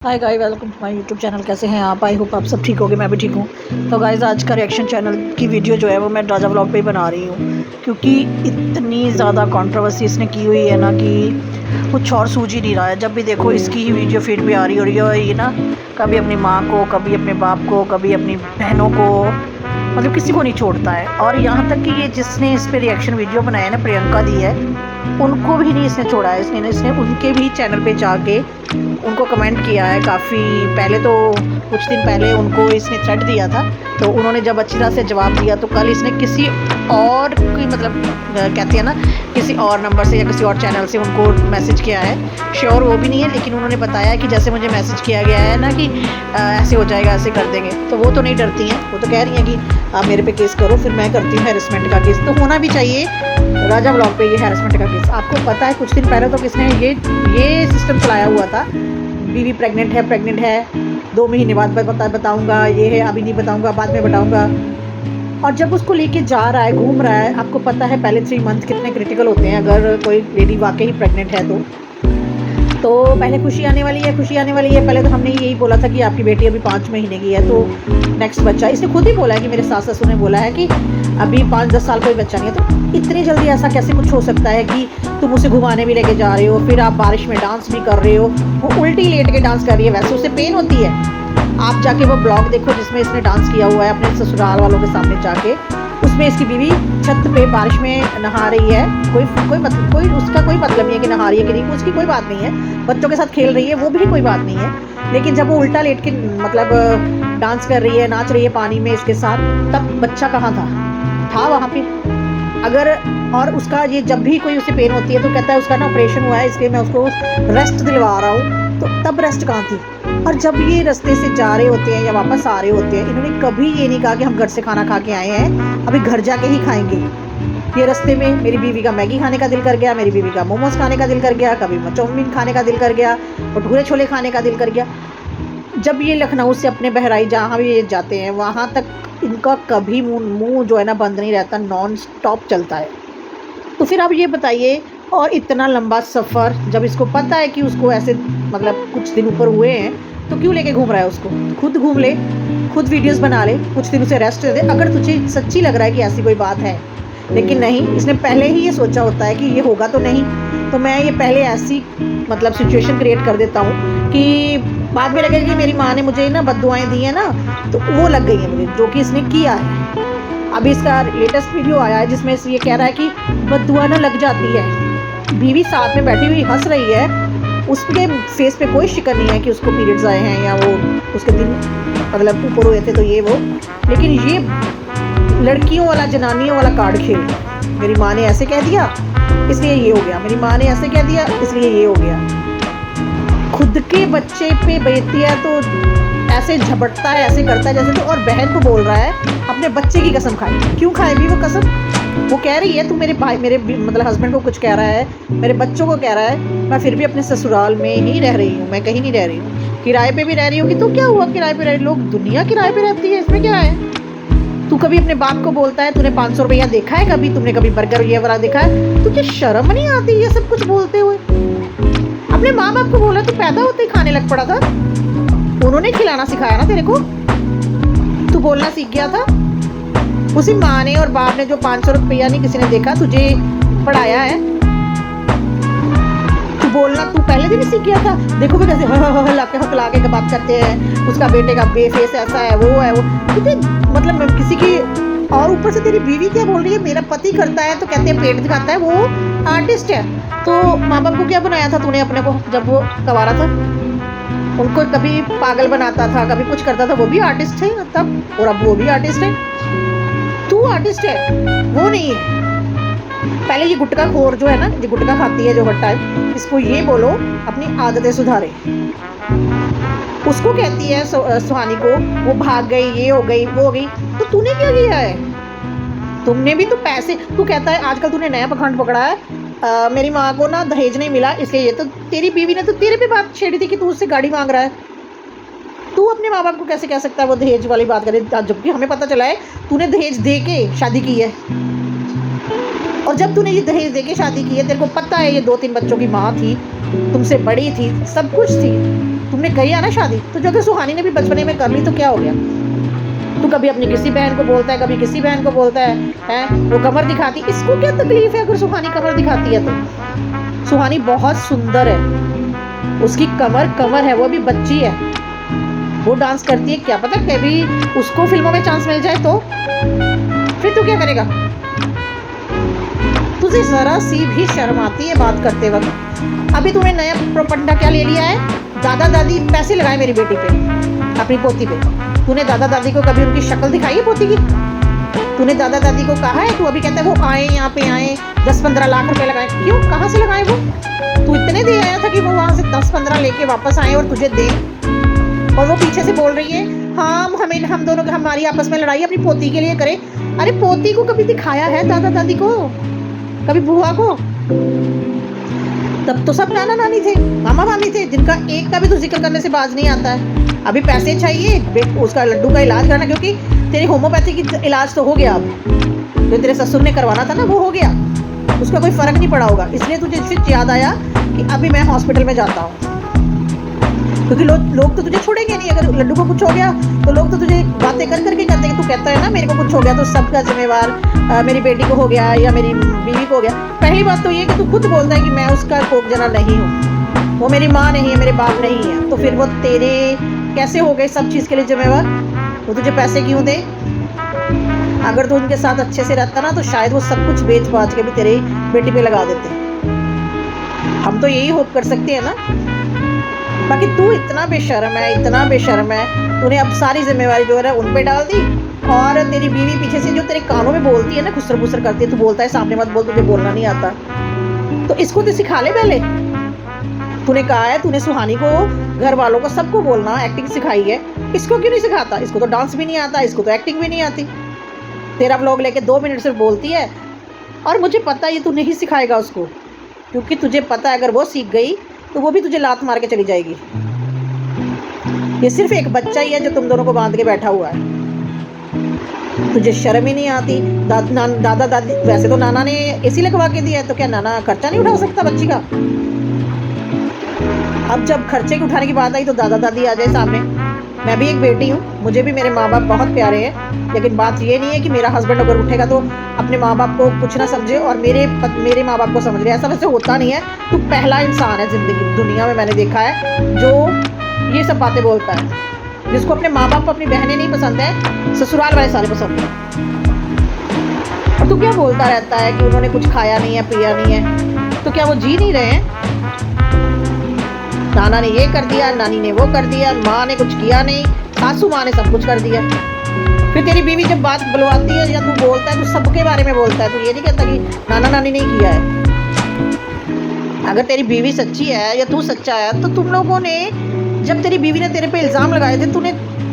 Hi guys, welcome to my YouTube channel. कैसे हैं आप? आई होप आप सब ठीक होगे, मैं भी ठीक हूँ। तो गाइस, आज का रिएक्शन चैनल की वीडियो जो है वो मैं राजा व्लॉग पे ही बना रही हूँ, क्योंकि इतनी ज़्यादा कंट्रोवर्सी इसने की हुई है ना कि कुछ और सूझ ही नहीं रहा है। जब भी देखो इसकी ही वीडियो फीड पे आ रही हो रही है ये ना, कभी अपनी माँ को, कभी अपने बाप को, कभी अपनी बहनों को, मतलब किसी को नहीं छोड़ता है। और यहाँ तक कि ये जिसने इस पर रिएक्शन वीडियो बनाया है ना, प्रियंका दी है, उनको भी नहीं इसने छोड़ा है। इसने उनके भी चैनल पे जाके उनको कमेंट किया है। काफ़ी पहले तो कुछ दिन पहले उनको इसने थ्रेट दिया था, तो उन्होंने जब अच्छी तरह से जवाब दिया तो कल इसने किसी और की, मतलब कहते हैं ना, किसी और नंबर से या किसी और चैनल से उनको मैसेज किया है। श्योर वो भी नहीं है, लेकिन उन्होंने बताया कि जैसे मुझे मैसेज किया गया है ना कि ऐसे हो जाएगा, ऐसे कर देंगे। तो वो तो नहीं डरती हैं, वो तो कह रही हैं कि आप मेरे पे केस करो, फिर मैं करती हूँ हैरेसमेंट का केस। तो होना भी चाहिए राजा व्लॉग पे ये हैरेसमेंट का केस। आपको पता है कुछ दिन पहले तो किसने ये सिस्टम चलाया हुआ था, बीवी प्रेग्नेंट है, 2 महीने बाद बताऊंगा, ये है, अभी नहीं बताऊंगा, बाद में बताऊंगा। और जब उसको लेके जा रहा है, घूम रहा है, आपको पता है पहले 3 मंथ कितने क्रिटिकल होते हैं अगर कोई लेडी वाकई प्रेग्नेंट है तो पहले खुशी आने वाली है। पहले तो हमने यही बोला था कि आपकी बेटी अभी 5 महीने की है, तो नेक्स्ट बच्चा। इसने खुद ही बोला है कि मेरे सास ससुर ने बोला है कि अभी 5-10 साल कोई बच्चा नहीं है। तो इतनी जल्दी ऐसा कैसे कुछ हो सकता है कि तुम उसे घुमाने भी लेके जा रहे हो, फिर आप बारिश में डांस भी कर रहे हो। वो उल्टी लेट के डांस कर रही है, वैसे उसे पेन होती है। आप जाके वो ब्लॉग देखो जिसमें इसने डांस किया हुआ है अपने ससुराल वालों के सामने जाके। उसमें इसकी बीवी छत पे बारिश में नहा रही है। कोई उसका कोई मतलब नहीं है कि नहा रही है कि नहीं, उसकी कोई बात नहीं है। बच्चों के साथ खेल रही है, वो भी कोई बात नहीं है। लेकिन जब वो उल्टा लेट के मतलब डांस कर रही है, नाच रही है पानी में इसके साथ, तब बच्चा कहाँ था वहाँ पे? अगर और उसका ये जब भी कोई उसे पेन होती है तो कहता है उसका ना ऑपरेशन हुआ है, इसलिए मैं उसको रेस्ट दिलवा रहा हूँ। तो तब रेस्ट कहाँ थी? और जब ये रास्ते से जा रहे होते हैं या वापस आ रहे होते हैं, इन्होंने कभी ये नहीं कहा कि हम घर से खाना खा के आए हैं, अभी घर जाके ही खाएंगे। ये रास्ते में मेरी बीवी का मैगी खाने का दिल कर गया, मेरी बीवी का मोमोज खाने का दिल कर गया, कभी चाउमीन खाने का दिल कर गया, भटूरे छोले खाने का दिल कर गया। जब ये लखनऊ से अपने बहराइच जहाँ भी ये जाते हैं, वहाँ तक इनका कभी मुंह जो है ना बंद नहीं रहता, नॉन स्टॉप चलता है। तो फिर आप ये बताइए, और इतना लंबा सफ़र, जब इसको पता है कि उसको ऐसे मतलब कुछ दिन ऊपर हुए हैं, तो क्यों लेके घूम रहा है उसको? खुद घूम ले, खुद वीडियोस बना ले, कुछ दिन उसे रेस्ट दे, अगर तुझे सच्ची लग रहा है कि ऐसी कोई बात है। लेकिन नहीं, इसने पहले ही ये सोचा होता है कि ये होगा तो नहीं, तो मैं ये पहले ऐसी मतलब सिचुएशन क्रिएट कर देता हूँ कि बाद में लगेगा कि मेरी माँ ने मुझे ना बद्दुआएँ दी हैं ना, तो वो लग गई हैं मुझे, जो कि इसने किया है। अभी इसका लेटेस्ट वीडियो आया है जिसमें ये कह रहा है कि बद्दुआ ना लग जाती है। बीवी साथ में बैठी हुई हंस रही है, उसके फेस पे कोई शिकन नहीं है कि उसको पीरियड्स आए हैं या वो उसके दिन मतलब ऊपर हुए थे तो ये वो। लेकिन ये लड़कियों वाला, जनानियों वाला कार्ड खेल रहा है। मेरी माँ ने ऐसे कह दिया इसलिए ये हो गया, मेरी माँ ने ऐसे कह दिया इसलिए ये हो गया। खुद के बच्चे पे बेइज्जती है तो ऐसे झपटता है, ऐसे करता है जैसे। तो और बहन को बोल रहा है अपने बच्चे की कसम खाए। क्यों खाएगी वो कसम? वो कह रही है तू मेरे भाई, मेरे मतलब हस्बैंड को कुछ कह रहा है, मेरे बच्चों को कह रहा है, मैं फिर भी अपने ससुराल में ही रह रही हूँ, मैं कहीं नहीं रह रही हूँ, किराए पे भी रह रही हूँ। कि तो क्या हुआ, किराए पे रह रही? लोग दुनिया किराए पे रहती है, इसमें क्या है? तू कभी अपने बाप को बोलता है तूने 500 रुपया देखा है कभी? तुमने कभी बर्गर ये वाला देखा है? तुझे शर्म नहीं आती ये सब कुछ बोलते हुए? अपने माँ बाप को बोला तू पैदा होते ही खाने लग पड़ा था, उन्होंने खिलाना सिखाया ना तेरे को, तू बोलना सीख गया था। उसी माँ ने और बाप ने जो 500 रुपया नहीं किसी ने देखा, तुझे पढ़ाया है। तू बोलना तू पहले दिन ही सीख गया था। देखो भी कैसे हकला के बात करते हैं, उसका बेटे का बेफेस ऐसा है, वो है वो, तुझे मतलब किसी की। और ऊपर से तेरी बीवी क्या बोल रही है, मेरा पति करता है तो कहते हैं पेट दिखाता है, वो आर्टिस्ट है। तो माँ बाप को क्या बनाया था तूने अपने को जब वो कवारा था? उनको कभी पागल बनाता था, कभी कुछ करता था, वो भी आर्टिस्ट है तब, और अब वो भी आर्टिस्ट है। तू आर्टिस्ट है, वो नहीं है। पहले ये गुटखा खोर जो है ना, ये गुटखा खाती है जो हर टाइम, इसको ये बोलो अपनी आदतें सुधारे। उसको कहती है सुहानी को, वो भाग गई, ये हो गई, वो हो गई। तो तूने क्या किया है? तुमने भी तो पैसे, तू कहता है आजकल तूने नया पखंड पकड़ा है, मेरी माँ को ना दहेज नहीं मिला इसलिए ये। तो तेरी बीवी ने तो तेरे पे बात छेड़ी थी कि तू उससे गाड़ी मांग रहा है। तू अपने माँ बाप को कैसे कह सकता है वो दहेज वाली बात करे, जबकि हमें पता चला है तूने दहेज दे के शादी की है। और जब तूने ये दहेज दे के शादी की है, तेरे को पता है ये 2-3 बच्चों की माँ थी, तुमसे बड़ी थी, सब कुछ थी, तुमने कही है ना शादी, तो जो अगर सुहानी ने भी बचपने में कर ली तो क्या हो गया। तू कभी अपनी किसी बहन को बोलता है, कभी किसी बहन को बोलता है वो कमर दिखाती, इसको क्या तकलीफ है अगर सुहानी कमर दिखाती है तो। सुहानी बहुत सुंदर है, उसकी कमर है, वो भी बच्ची है, वो डांस करती है, क्या पता कभी उसको फिल्मों में चांस मिल जाए तो फिर तू क्या करेगा। तुझे जरा सी भी शर्म आती है बात करते वक्त। अभी तूने नया प्रोपंडा क्या ले लिया है, दादा दादी पैसे लगाए मेरी बेटी पे, अपनी पोती पे। तूने दादा दादी को कभी उनकी शक्ल दिखाई है पोती की? तूने दादा दादी को कहा है? तू अभी कहता है वो आए यहाँ पे आए 10-15 लाख रुपए लगाए, क्यों, कहाँ से लगाए वो? तू इतने दे आया था कि वो वहाँ से 10-15 लेके वापस आए और तुझे दे, और वो पीछे से बोल रही है हाँ हम दोनों हमारी आपस में लड़ाई अपनी पोती के लिए करें। अरे पोती को कभी दिखाया है दादा दादी को, कभी बुआ को? तब तो सब नाना नानी थे, मामा मामी थे, जिनका एक का भी तो जिक्र करने से बाज नहीं आता है। अभी पैसे चाहिए उसका लड्डू का इलाज करना, क्योंकि तेरी होम्योपैथी की इलाज तो हो गया, अब जो तेरे ससुर ने करवाना था ना वो हो गया, उसका कोई फर्क नहीं पड़ा होगा, इसलिए तुझे फिर याद आया कि अभी मैं हॉस्पिटल में जाता हूँ। क्योंकि लोग तो तुझे छोड़ेंगे नहीं, अगर लड्डू को कुछ हो गया तो लोग तो तुझे बातें कर करके कहते हैं कि तू कहता है ना मेरे को कुछ हो गया तो सबका जिम्मेवार मेरी बेटी को हो गया या मेरी बीवी को हो गया। पहली बात तो ये कि तू खुद बोलता है कि मैं उसका कोख जना नहीं हूँ, वो मेरी माँ नहीं है, मेरे बाप नहीं है, तो फिर वो तेरे कैसे हो गए सब चीज़ के लिए जिम्मेवार? वो तुझे पैसे क्यों दे? अगर तू उनके साथ अच्छे से रहता ना तो शायद वो सब कुछ बेच बाच के भी तेरी बेटी पे लगा देते। हम तो यही होप कर सकते हैं ना। बाकी तू इतना बेशर्म है, तूने अब सारी जिम्मेवारी जो है उन पे डाल दी, और तेरी बीवी पीछे से जो तेरे कानों में बोलती है ना, खुसर बुसर करती है, तू बोलता है सामने मत बोल, तुझे बोलना नहीं आता, तो इसको तो सिखा ले पहले। तूने कहा है तूने सुहानी को, घर वालों को, सबको बोलना एक्टिंग सिखाई है, इसको क्यों नहीं सिखाता? इसको तो डांस भी नहीं आता, इसको तो एक्टिंग भी नहीं आती। तेरा व्लॉग लेके 2 मिनट सिर्फ बोलती है, और मुझे पता है ये तू नहीं सिखाएगा उसको, क्योंकि तुझे पता है अगर वो सीख गई तो वो भी तुझे लात मार के चली जाएगी। ये सिर्फ एक बच्चा ही है जो तुम दोनों को बांध के बैठा हुआ है। तुझे शर्म ही नहीं आती। दादा दादी, वैसे तो नाना ने एसी लगवा के दिया है, तो क्या नाना खर्चा नहीं उठा सकता बच्ची का? अब जब खर्चे की उठाने की बात आई तो दादा दादी आ जाए सामने। मैं भी एक बेटी हूँ, मुझे भी मेरे माँ बाप बहुत प्यारे हैं, लेकिन बात ये नहीं है कि मेरा हस्बैंड अगर उठेगा तो अपने माँ बाप को कुछ ना समझे और मेरे माँ बाप को समझ रहे, ऐसा वैसे होता नहीं है। तू पहला इंसान है जिंदगी दुनिया में मैंने देखा है जो ये सब बातें बोलता है, जिसको अपने माँ बाप अपनी बहनें नहीं पसंद है, ससुराल वाले सारे पसंद है। और तू क्या बोलता रहता है कि उन्होंने कुछ खाया नहीं है, पिया नहीं है, तो क्या वो जी नहीं रहे हैं? नाना ने ये कर दिया, नानी ने वो कर दिया, माँ ने कुछ किया नहीं, सासू माँ ने सब कुछ कर दिया। फिर तेरी बीवी जब बात बुलवाती है या तू बोलता है तो सबके बारे में बोलता है, तू ये नहीं कहता कि नाना नानी ने किया है। अगर तेरी बीवी सच्ची है या तू सच्चा है तो तुम लोगों ने, जब तेरी बीवी ने तेरे पे इल्ज़ाम लगाए थे, तूने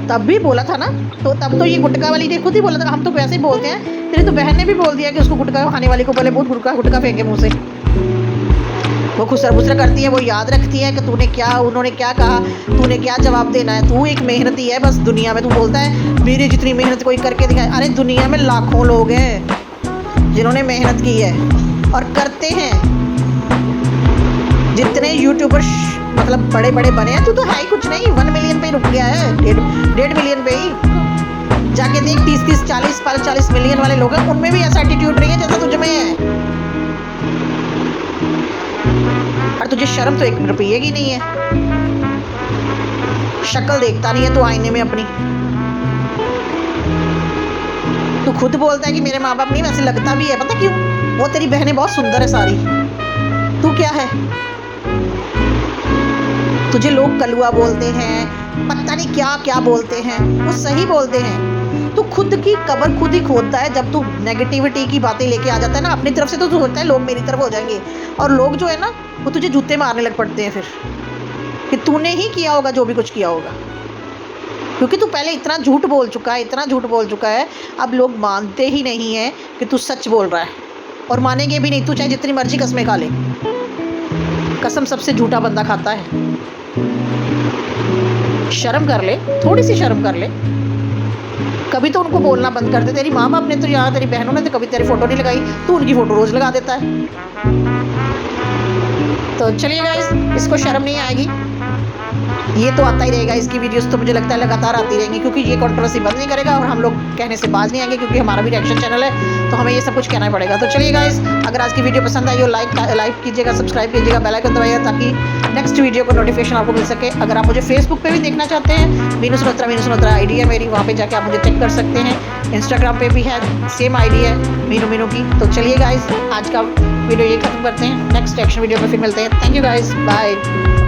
तब भी बोला था ना। तो तब तो ये गुटखा वाली ने खुद ही बोला था, हम तो वैसे ही बोलते हैं। तेरी तो बहन ने भी बोल दिया कि उसको गुटखा खाने वाली को बोले बहुत गुटखा फेंके मुँह से। वो खुसर बुसर करती है, वो याद रखती है कि तूने क्या, उन्होंने क्या कहा, तूने क्या जवाब देना है। तू एक मेहनती है बस दुनिया में। तू बोलता है मेरी जितनी मेहनत कोई करके दिखाए। अरे दुनिया में लाखों लोग हैं जिन्होंने मेहनत की है और करते हैं। जितने यूट्यूबर मतलब बड़े बड़े बने हैं, तू तो है ही कुछ नहीं, 1 मिलियन पे रुक गया है, 1.5 मिलियन पे ही। जाके देख 30 40 मिलियन वाले लोग हैं, उनमें भी ऐसा एटीट्यूड नहीं है जैसा तुझ में है। और तुझे शर्म तो 1 रुपये की नहीं है। शक्ल देखता नहीं है तू आईने में अपनी। तू खुद बोलता है कि मेरे माँ बाप नहीं, वैसे लगता भी है, पता क्यों? वो तेरी बहनें बहुत सुंदर है सारी, तू क्या है? तुझे लोग कलुआ बोलते हैं, पता नहीं क्या क्या बोलते हैं, वो सही बोलते हैं। तू खुद की कब्र खुद ही खोदता है जब तू नेगेटिविटी की बातें लेके आ जाता है ना अपनी तरफ से। तो तू सोचता है लोग मेरी तरफ हो जाएंगे, और लोग जो है ना वो तुझे जूते मारने लग पड़ते हैं फिर, कि तूने ही किया होगा जो भी कुछ किया होगा। क्योंकि तू पहले इतना झूठ बोल चुका है, अब लोग मानते ही नहीं हैं कि तू सच बोल रहा है, और मानेंगे भी नहीं। तू चाहे जितनी मर्जी कसमें खा ले, कसम सबसे झूठा बंदा खाता है। शर्म कर ले, थोड़ी सी शर्म कर ले। कभी तो उनको बोलना बंद कर दे। तेरी माँ बाप ने तो, यहाँ तेरी बहनों ने तो कभी तेरी फ़ोटो नहीं लगाई, तू उनकी फ़ोटो रोज़ लगा देता है। तो चलिए गाइस, इसको शर्म नहीं आएगी ये तो आता ही रहेगा, इसकी वीडियोस तो मुझे लगता है लगातार आती रहेंगी, क्योंकि ये कंट्रोवर्सी बंद नहीं करेगा और हम लोग कहने से बाज नहीं आएंगे, क्योंकि हमारा भी रिएक्शन चैनल है तो हमें ये सब कुछ कहना पड़ेगा। तो चलिए गाइस, अगर आज की वीडियो पसंद आई हो लाइक कीजिएगा, सब्सक्राइब कीजिएगा, बेल आइकन दबाइएगा ताकि नेक्स्ट वीडियो को नोटिफिकेशन आपको मिल सके। अगर आप मुझे फेसबुक पे भी देखना चाहते हैं, मीनू सनोत्रा आईडी है मेरी, वहाँ पे जाके आप मुझे चेक कर सकते हैं। इंस्टाग्राम पे भी है, सेम आईडी है मीनू की। तो चलिए गाइस, आज का वीडियो ये खत्म करते हैं, नेक्स्ट एक्शन वीडियो में फिर मिलते हैं। Thank you guys, bye.